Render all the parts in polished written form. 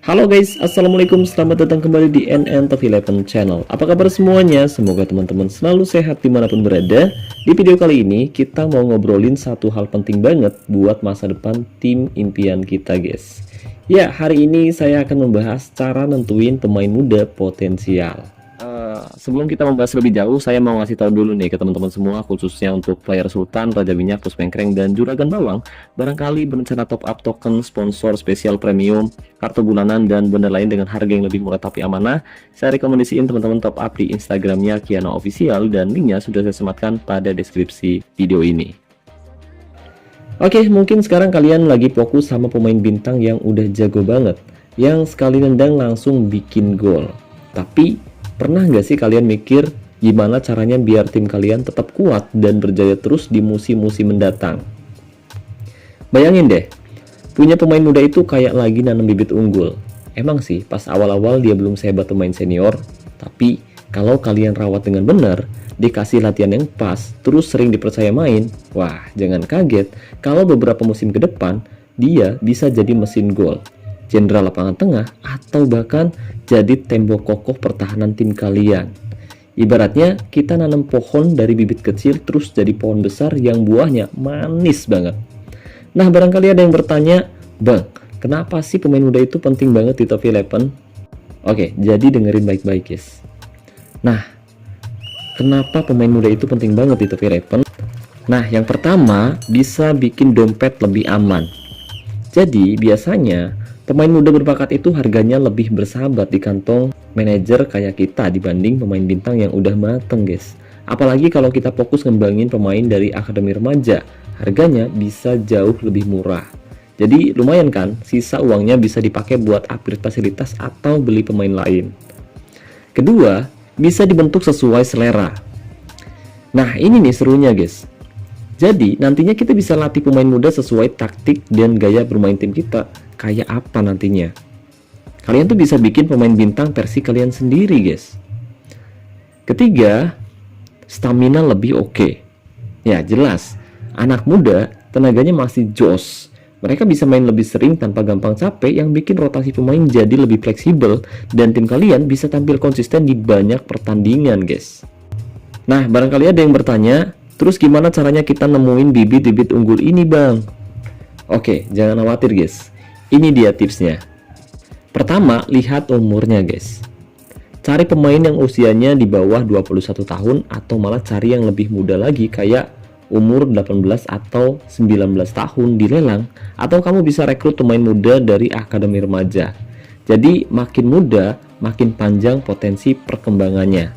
Halo guys, assalamualaikum, selamat datang kembali di NN Top 11 channel. Apa kabar semuanya? Semoga teman-teman selalu sehat dimanapun berada. Di video kali ini kita mau ngobrolin satu hal penting banget buat masa depan tim impian kita guys. Ya, hari ini saya akan membahas cara nentuin pemain muda potensial. Sebelum kita membahas lebih jauh, saya mau ngasih tahu dulu nih ke teman-teman semua, khususnya untuk player Sultan, Raja Minyak, Puspenkreng, dan Juragan Bawang. Barangkali berencana top up token, sponsor spesial premium, kartu bulanan, dan benda lain dengan harga yang lebih murah tapi amanah, saya rekomendasiin teman-teman top up di Instagramnya Kiana Official, dan linknya sudah saya sematkan pada deskripsi video ini. Oke, mungkin sekarang kalian lagi fokus sama pemain bintang yang udah jago banget, yang sekali nendang langsung bikin gol. Tapi pernah nggak sih kalian mikir gimana caranya biar tim kalian tetap kuat dan berjaya terus di musim-musim mendatang? Bayangin deh, punya pemain muda itu kayak lagi nanam bibit unggul. Emang sih, pas awal-awal dia belum sehebat pemain senior, tapi kalau kalian rawat dengan benar, dikasih latihan yang pas, terus sering dipercaya main, wah jangan kaget kalau beberapa musim ke depan, dia bisa jadi mesin gol, jenderal lapangan tengah, atau bahkan jadi tembok kokoh pertahanan tim kalian. Ibaratnya kita nanam pohon dari bibit kecil terus jadi pohon besar yang buahnya manis banget. Nah, barangkali ada yang bertanya, Bang, kenapa sih pemain muda itu penting banget di Top 11? Oke, jadi dengerin baik-baik guys. Nah, kenapa pemain muda itu penting banget di Top 11? Nah, yang pertama, bisa bikin dompet lebih aman. Jadi, biasanya pemain muda berbakat itu harganya lebih bersahabat di kantong manajer kayak kita dibanding pemain bintang yang udah mateng guys. Apalagi kalau kita fokus ngembangin pemain dari akademi remaja, harganya bisa jauh lebih murah. Jadi lumayan kan, sisa uangnya bisa dipakai buat upgrade fasilitas atau beli pemain lain. Kedua, bisa dibentuk sesuai selera. Nah ini nih serunya guys. Jadi nantinya kita bisa latih pemain muda sesuai taktik dan gaya bermain tim kita kayak apa nantinya. Kalian tuh bisa bikin pemain bintang versi kalian sendiri guys. Ketiga, stamina lebih oke. Ya jelas, anak muda tenaganya masih jos. Mereka bisa main lebih sering tanpa gampang capek, yang bikin rotasi pemain jadi lebih fleksibel dan tim kalian bisa tampil konsisten di banyak pertandingan guys. Nah barangkali ada yang bertanya, terus gimana caranya kita nemuin bibit-bibit unggul ini bang? Oke, jangan khawatir guys. Ini dia tipsnya. Pertama, lihat umurnya guys. Cari pemain yang usianya di bawah 21 tahun atau malah cari yang lebih muda lagi kayak umur 18 atau 19 tahun dilelang, atau kamu bisa rekrut pemain muda dari akademi remaja. Jadi makin muda, makin panjang potensi perkembangannya.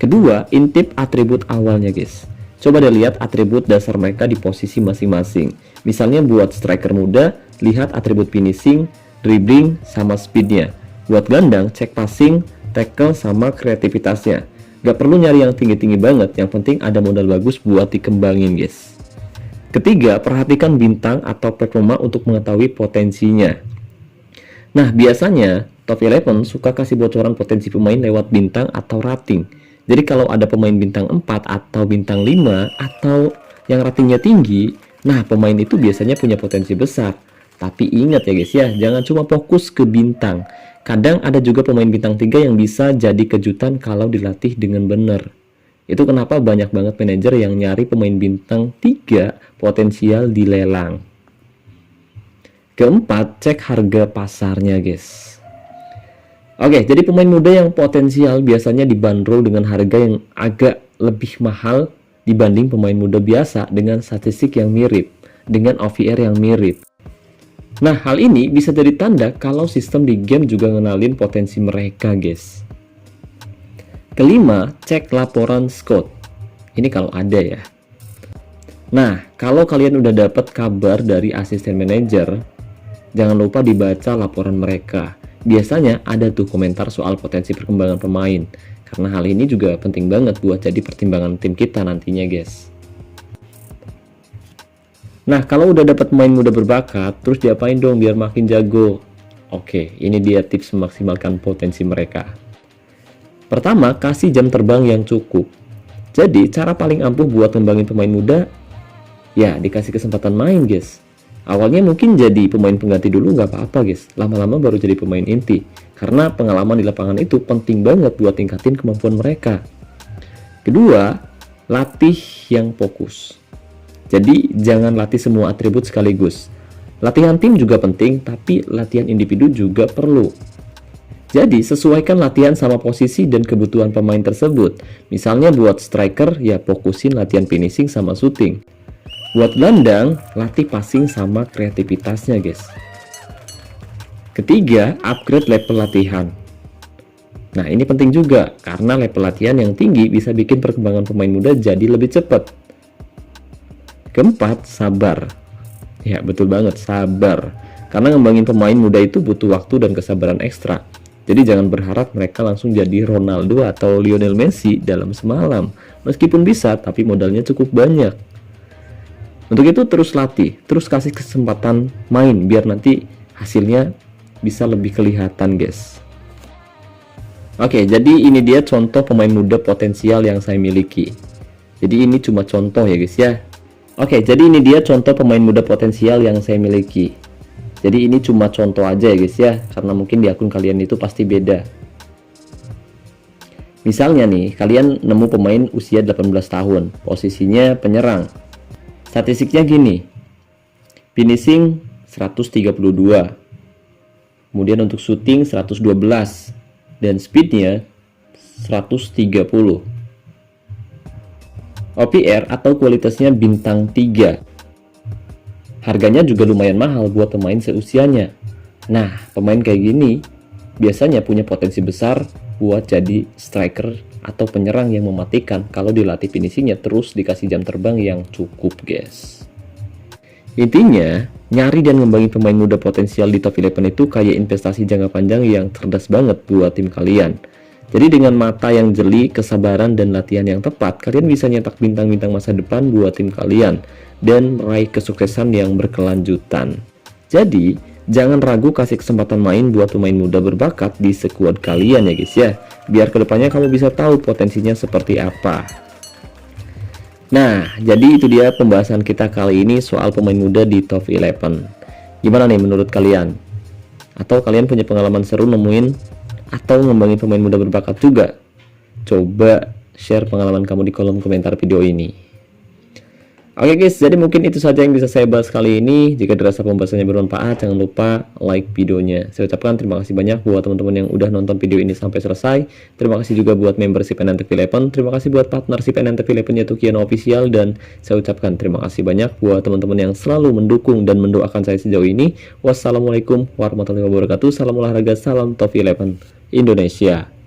Kedua, intip atribut awalnya guys. Coba deh lihat atribut dasar mereka di posisi masing-masing. Misalnya buat striker muda, lihat atribut finishing, dribbling, sama speednya. Buat gelandang, cek passing, tackle, sama kreativitasnya. Gak perlu nyari yang tinggi-tinggi banget, yang penting ada modal bagus buat dikembangin guys. Ketiga, perhatikan bintang atau performa untuk mengetahui potensinya. Nah, biasanya Top 11 suka kasih bocoran potensi pemain lewat bintang atau rating. Jadi kalau ada pemain bintang 4 atau bintang 5 atau yang ratingnya tinggi, nah pemain itu biasanya punya potensi besar. Tapi ingat ya guys ya, jangan cuma fokus ke bintang. Kadang ada juga pemain bintang 3 yang bisa jadi kejutan kalau dilatih dengan benar. Itu kenapa banyak banget manajer yang nyari pemain bintang 3 potensial di lelang. Keempat, cek harga pasarnya guys. Oke, jadi pemain muda yang potensial biasanya dibanderol dengan harga yang agak lebih mahal dibanding pemain muda biasa dengan statistik yang mirip, dengan OVR yang mirip. Nah, hal ini bisa jadi tanda kalau sistem di game juga ngenalin potensi mereka, guys. Kelima, cek laporan scout. Ini kalau ada ya. Nah, kalau kalian udah dapat kabar dari asisten manajer, jangan lupa dibaca laporan mereka. Biasanya ada tuh komentar soal potensi perkembangan pemain. Karena hal ini juga penting banget buat jadi pertimbangan tim kita nantinya, guys. Nah, kalau udah dapat pemain muda berbakat, terus diapain dong biar makin jago? Oke, ini dia tips memaksimalkan potensi mereka. Pertama, kasih jam terbang yang cukup. Jadi, cara paling ampuh buat ngembangin pemain muda, ya dikasih kesempatan main, guys. Awalnya mungkin jadi pemain pengganti dulu nggak apa-apa guys, lama-lama baru jadi pemain inti. Karena pengalaman di lapangan itu penting banget buat tingkatin kemampuan mereka. Kedua, latih yang fokus. Jadi jangan latih semua atribut sekaligus. Latihan tim juga penting, tapi latihan individu juga perlu. Jadi sesuaikan latihan sama posisi dan kebutuhan pemain tersebut. Misalnya buat striker, ya fokusin latihan finishing sama shooting. Buat gelandang, latih passing sama kreativitasnya guys. Ketiga, upgrade level latihan. Nah ini penting juga, karena level latihan yang tinggi bisa bikin perkembangan pemain muda jadi lebih cepat. Keempat, sabar. Ya betul banget, sabar. Karena ngembangin pemain muda itu butuh waktu dan kesabaran ekstra. Jadi jangan berharap mereka langsung jadi Ronaldo atau Lionel Messi dalam semalam. Meskipun bisa, tapi modalnya cukup banyak. Untuk itu terus latih, terus kasih kesempatan main biar nanti hasilnya bisa lebih kelihatan guys. Oke, jadi ini dia contoh pemain muda potensial yang saya miliki. Jadi ini cuma contoh ya guys ya. Oke, jadi ini dia contoh pemain muda potensial yang saya miliki. Jadi ini cuma contoh aja ya guys ya, karena mungkin di akun kalian itu pasti beda. Misalnya nih, kalian nemu pemain usia 18 tahun, posisinya penyerang. Statistiknya gini, finishing 132, kemudian untuk shooting 112, dan speednya 130. OPR atau kualitasnya bintang 3. Harganya juga lumayan mahal buat pemain seusianya. Nah, pemain kayak gini biasanya punya potensi besar buat jadi striker atau penyerang yang mematikan kalau dilatih finishingnya terus dikasih jam terbang yang cukup guys. Intinya, nyari dan ngembangin pemain muda potensial di top 11 itu kayak investasi jangka panjang yang cerdas banget buat tim kalian. Jadi dengan mata yang jeli, kesabaran, dan latihan yang tepat, kalian bisa nyetak bintang-bintang masa depan buat tim kalian dan meraih kesuksesan yang berkelanjutan. Jadi, jangan ragu kasih kesempatan main buat pemain muda berbakat di skuad kalian ya guys ya. Biar kedepannya kamu bisa tahu potensinya seperti apa. Nah, jadi itu dia pembahasan kita kali ini soal pemain muda di top 11. Gimana nih menurut kalian? Atau kalian punya pengalaman seru nemuin atau ngembangin pemain muda berbakat juga? Coba share pengalaman kamu di kolom komentar video ini. Oke guys, jadi mungkin itu saja yang bisa saya bahas kali ini. Jika dirasa pembahasannya bermanfaat, jangan lupa like videonya. Saya ucapkan terima kasih banyak buat teman-teman yang udah nonton video ini sampai selesai. Terima kasih juga buat membership NNTV11. Terima kasih buat partnership NNTV11 yaitu Kiano Official. Dan saya ucapkan terima kasih banyak buat teman-teman yang selalu mendukung dan mendoakan saya sejauh ini. Wassalamualaikum warahmatullahi wabarakatuh. Salam olahraga, salam top 11 Indonesia.